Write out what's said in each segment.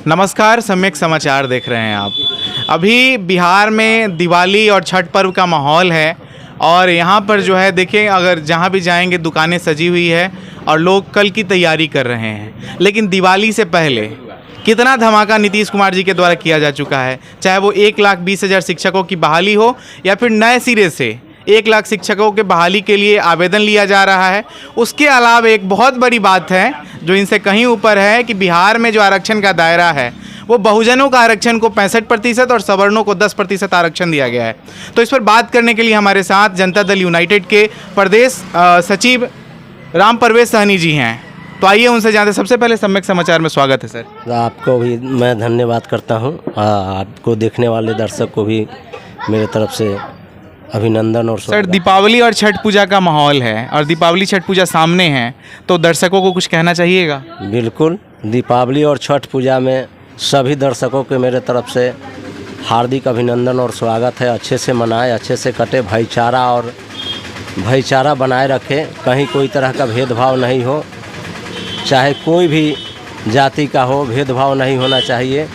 नमस्कार, सम्यक समाचार देख रहे हैं आप। अभी बिहार में दिवाली और छठ पर्व का माहौल है और यहाँ पर जो है देखिए, अगर जहाँ भी जाएंगे दुकानें सजी हुई है और लोग कल की तैयारी कर रहे हैं। लेकिन दिवाली से पहले कितना धमाका नीतीश कुमार जी के द्वारा किया जा चुका है, चाहे वो 1,20,000 शिक्षकों की बहाली हो या फिर नए सिरे से 1,00,000 शिक्षकों के बहाली के लिए आवेदन लिया जा रहा है। उसके अलावा एक बहुत बड़ी बात है जो इनसे कहीं ऊपर है कि बिहार में जो आरक्षण का दायरा है वो बहुजनों का आरक्षण को 65% और सवर्णों को 10% आरक्षण दिया गया है। तो इस पर बात करने के लिए हमारे साथ जनता दल यूनाइटेड के प्रदेश सचिव राम परवेश सहनी जी हैं। तो आइए उनसे जानते। सबसे पहले सम्यक समाचार में स्वागत है सर। आपको भी मैं धन्यवाद करता हूं। आपको देखने वाले दर्शक को भी मेरे तरफ से अभिनंदन। और सर, दीपावली और छठ पूजा का माहौल है और दीपावली छठ पूजा सामने है, तो दर्शकों को कुछ कहना चाहिएगा? बिल्कुल, दीपावली और छठ पूजा में सभी दर्शकों के मेरे तरफ से हार्दिक अभिनंदन और स्वागत है। अच्छे से मनाएं, अच्छे से कटे, भाईचारा बनाए रखें, कहीं कोई तरह का भेदभाव नहीं हो, चाहे कोई भी जाति का हो, भेदभाव नहीं होना चाहिए।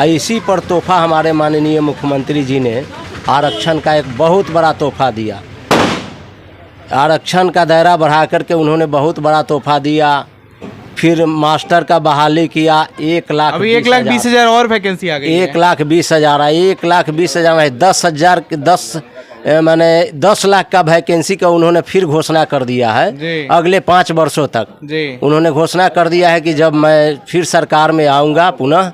इसी पर तोहफा हमारे माननीय मुख्यमंत्री जी ने आरक्षण का एक बहुत बड़ा तोहफा दिया। आरक्षण का दायरा बढ़ा करके उन्होंने बहुत बड़ा तोहफा दिया। फिर मास्टर का बहाली किया। 1,20,000 अभी 1,20,000 और वैकेंसी आ गई है। 1,20,000 1,20,000 10 लाख का वैकेंसी का उन्होंने फिर घोषणा कर दिया है। अगले 5 वर्षों तक उन्होंने घोषणा कर दिया है कि जब मैं फिर सरकार में आऊँगा पुनः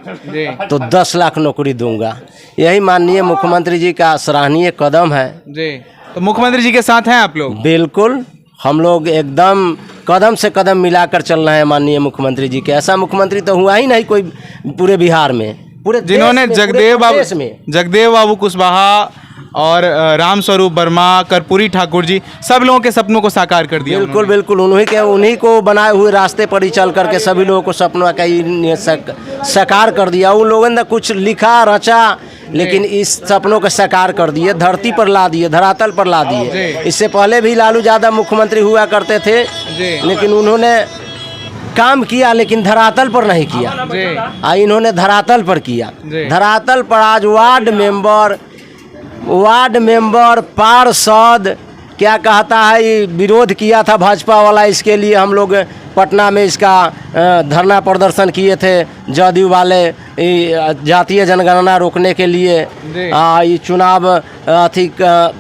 तो 10 लाख नौकरी दूंगा। यही माननीय मुख्यमंत्री जी का सराहनीय कदम है। तो मुख्यमंत्री जी के साथ हैं आप लोग? बिल्कुल, हम लोग एकदम कदम से कदम मिलाकर चल रहे हैं माननीय मुख्यमंत्री जी के। ऐसा मुख्यमंत्री तो हुआ ही नहीं कोई पूरे बिहार में, पूरे जिन्होंने जगदेव बाबू कुशवाहा और राम स्वरूप वर्मा, कर्पूरी ठाकुर जी, सब लोगों के सपनों को साकार कर दिया। बिल्कुल बिल्कुल, उन्हीं को बनाए हुए रास्ते पर ही चल करके सभी लोगों को सपनों का साकार कर दिया। उन लोगों ने कुछ लिखा रचा, लेकिन इस सपनों को साकार कर दिए, धरती पर ला दिए, धरातल पर ला दिए। इससे पहले भी लालू यादव मुख्यमंत्री हुआ करते थे, लेकिन उन्होंने काम किया लेकिन धरातल पर नहीं किया। इन्होंने धरातल पर किया। धरातल पर आज वार्ड मेंबर पार्षद क्या कहता है, ये विरोध किया था भाजपा वाला। इसके लिए हम लोग पटना में इसका धरना प्रदर्शन किए थे। जदयू वाले जातीय जनगणना रोकने के लिए ये चुनाव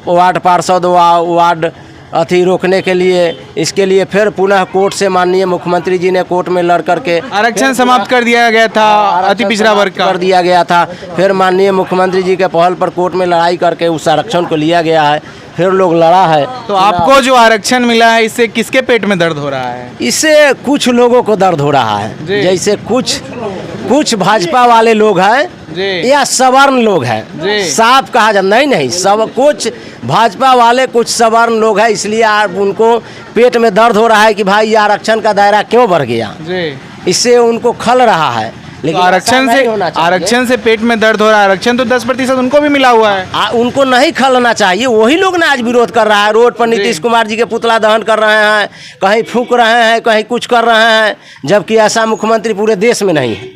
वार्ड पार्षद वार्ड रोकने के लिए, इसके लिए फिर पुनः कोर्ट से माननीय मुख्यमंत्री जी ने कोर्ट में लड़ करके आरक्षण समाप्त कर दिया गया था। अति पिछड़ा वर्ग का कर दिया गया था। फिर माननीय मुख्यमंत्री जी के पहल पर कोर्ट में लड़ाई करके उस आरक्षण को लिया गया है। फिर लोग लड़ा है। तो आपको जो आरक्षण मिला है, इससे किसके पेट में दर्द हो रहा है? इससे कुछ लोगों को दर्द हो रहा है, जैसे कुछ भाजपा वाले लोग हैं या सवर्ण लोग हैं। साफ कहा जाता नहीं, सब कुछ भाजपा वाले, कुछ सवर्ण लोग हैं, इसलिए उनको पेट में दर्द हो रहा है कि भाई ये आरक्षण का दायरा क्यों बढ़ गया। इससे उनको खल रहा है। लेकिन तो आरक्षण से पेट में दर्द हो रहा है। आरक्षण तो 10% उनको भी मिला हुआ है। उनको नहीं खलना चाहिए। वही लोग ना आज विरोध कर रहा है। रोड पर नीतीश कुमार जी के पुतला दहन कर रहे हैं, कहीं फूंक रहे हैं, कहीं कुछ कर रहे हैं, जबकि ऐसा मुख्यमंत्री पूरे देश में नहीं है।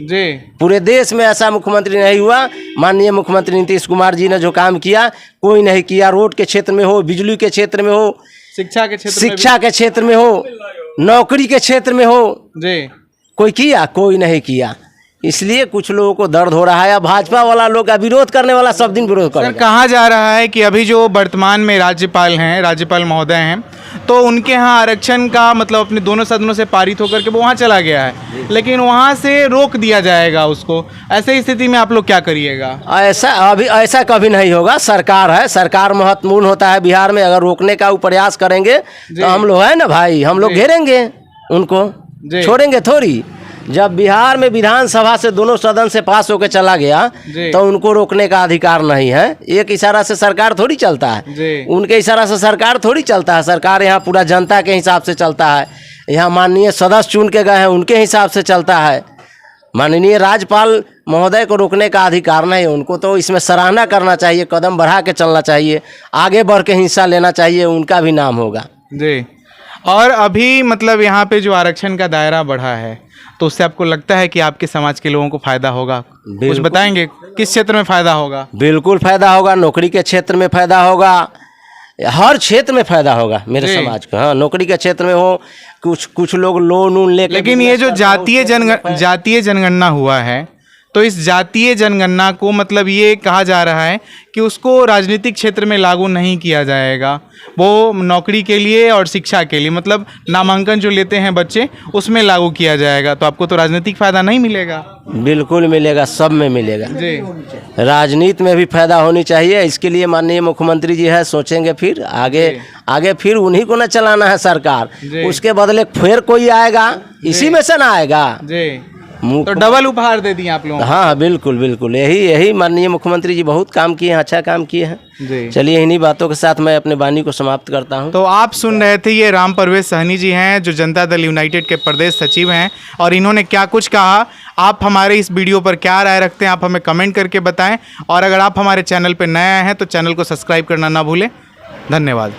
पूरे देश में ऐसा मुख्यमंत्री नहीं हुआ। माननीय मुख्यमंत्री नीतीश कुमार जी ने जो काम किया कोई नहीं किया। रोड के क्षेत्र में हो, बिजली के क्षेत्र में हो, शिक्षा के क्षेत्र में हो, नौकरी के क्षेत्र में हो, कोई किया? कोई नहीं किया। इसलिए कुछ लोगों को दर्द हो रहा है। भाजपा वाला लोग का विरोध करने वाला सब दिन विरोध करेगा। कहा जा रहा है कि अभी जो वर्तमान में राज्यपाल हैं, राज्यपाल महोदय हैं, तो उनके यहाँ आरक्षण का मतलब अपने दोनों सदनों से पारित होकर के वो वहाँ चला गया है, लेकिन वहाँ से रोक दिया जाएगा उसको। ऐसे स्थिति में आप लोग क्या करिएगा? ऐसा कभी नहीं होगा। सरकार है, सरकार महत्वपूर्ण होता है बिहार में। अगर रोकने का वो प्रयास करेंगे तो हम लोग है ना भाई, हम लोग घेरेंगे उनको, छोड़ेंगे थोड़ी। जब बिहार में विधानसभा से दोनों सदन से पास होकर चला गया तो उनको रोकने का अधिकार नहीं है। एक इशारा से सरकार थोड़ी चलता है, उनके इशारा से सरकार थोड़ी चलता है। सरकार यहाँ पूरा जनता के हिसाब से चलता है। यहाँ माननीय सदस्य चुन के गए हैं, उनके हिसाब से चलता है। माननीय राज्यपाल महोदय को रोकने का अधिकार नहीं। उनको तो इसमें सराहना करना चाहिए, कदम बढ़ा के चलना चाहिए, आगे बढ़ के हिस्सा लेना चाहिए, उनका भी नाम होगा। और अभी मतलब यहाँ पे जो आरक्षण का दायरा बढ़ा है तो उससे आपको लगता है कि आपके समाज के लोगों को फायदा होगा? कुछ बताएंगे किस क्षेत्र में फायदा होगा? बिल्कुल फायदा होगा, नौकरी के क्षेत्र में फायदा होगा, हर क्षेत्र में फायदा होगा मेरे समाज को। हाँ, नौकरी के क्षेत्र में हो, कुछ लोग लोन वोन लेकर। लेकिन ये जो जातीय जनगणना हुआ है तो इस जातीय जनगणना को मतलब ये कहा जा रहा है कि उसको राजनीतिक क्षेत्र में लागू नहीं किया जाएगा, वो नौकरी के लिए और शिक्षा के लिए मतलब नामांकन जो लेते हैं बच्चे उसमें लागू किया जाएगा। तो आपको तो राजनीतिक फायदा नहीं मिलेगा? बिल्कुल मिलेगा, सब में मिलेगा जी। राजनीति में भी फायदा होनी चाहिए। इसके लिए माननीय मुख्यमंत्री जी है, सोचेंगे फिर आगे फिर उन्हीं को न चलाना है सरकार, उसके बदले फिर कोई आएगा, इसी में से ना आएगा जी। तो डबल उपहार दे दिए आप लोगों को। हाँ बिल्कुल बिल्कुल, यही माननीय मुख्यमंत्री जी बहुत काम किए हैं, अच्छा काम किए हैं। चलिए इन्हीं बातों के साथ मैं अपने वाणी को समाप्त करता हूँ। तो आप सुन रहे थे, ये राम परवेश सहनी जी हैं जो जनता दल यूनाइटेड के प्रदेश सचिव हैं और इन्होंने क्या कुछ कहा। आप हमारे इस वीडियो पर क्या राय रखते हैं आप हमें कमेंट करके बताएं और अगर आप हमारे चैनल पर नए आए हैं तो चैनल को सब्सक्राइब करना ना भूलें। धन्यवाद।